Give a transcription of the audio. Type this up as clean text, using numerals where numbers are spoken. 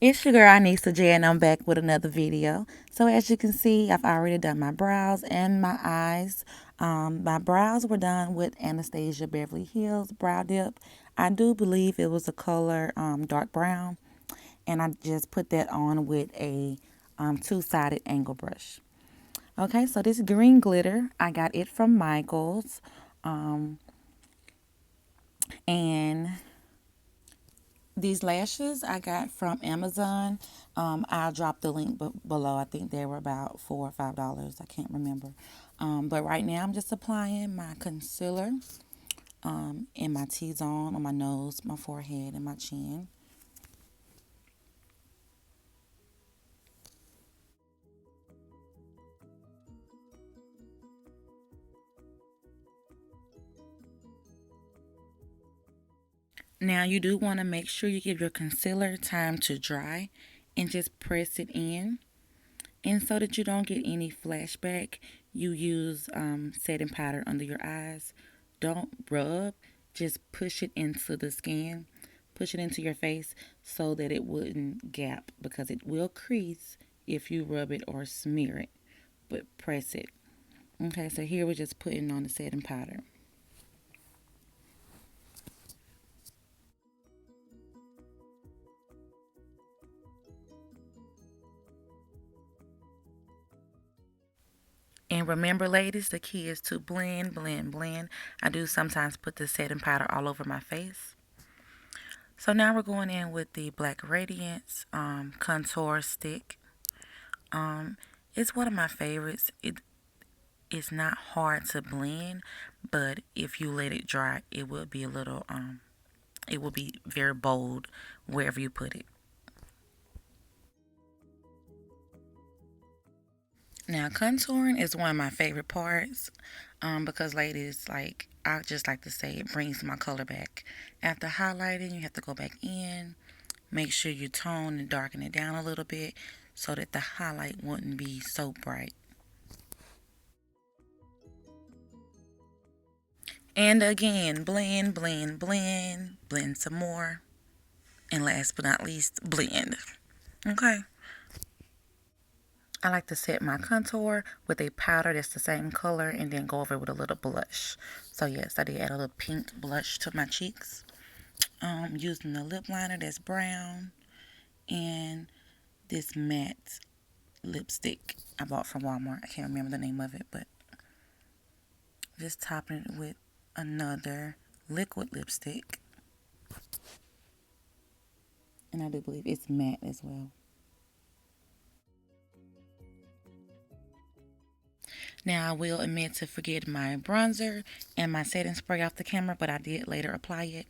It's your girl Ianeica J, and I'm back with another video. So as you can see, I've already done my brows and my eyes. My brows were done with Anastasia Beverly Hills Brow Dip. I do believe it was a color dark brown, and I just put that on with a two-sided angle brush. Okay, so this green glitter, I got it from Michael's, and these lashes I got from Amazon. I'll drop the link below. I think they were about $4 or $5. I can't remember. But right now I'm just applying my concealer in my T-zone, on my nose, my forehead, and my chin. Now you do want to make sure you give your concealer time to dry and just press it in. And so that you don't get any flashback, you use setting powder under your eyes. Don't rub, just push it into the skin, push it into your face so that it wouldn't gap, because it will crease if you rub it or smear it, but press it. Okay, so here we're just putting on the setting powder. And remember, ladies, the key is to blend, blend, blend. I do sometimes put the setting powder all over my face. So now we're going in with the Black Radiance contour stick. Um, it's one of my favorites. It's not hard to blend, but if you let it dry, it will be a little it will be very bold wherever you put it. Now, contouring is one of my favorite parts because, ladies, like I just like to say, it brings my color back. After highlighting, you have to go back in, make sure you tone and darken it down a little bit so that the highlight wouldn't be so bright. And again, blend, blend, blend, blend some more. And last but not least, blend. Okay. I like to set my contour with a powder that's the same color and then go over with a little blush. So yes, I did add a little pink blush to my cheeks. Using the lip liner that's brown and this matte lipstick I bought from Walmart. I can't remember the name of it, but just topping it with another liquid lipstick. And I do believe it's matte as well. Now, I will admit to forget my bronzer and my setting spray off the camera, but I did later apply it.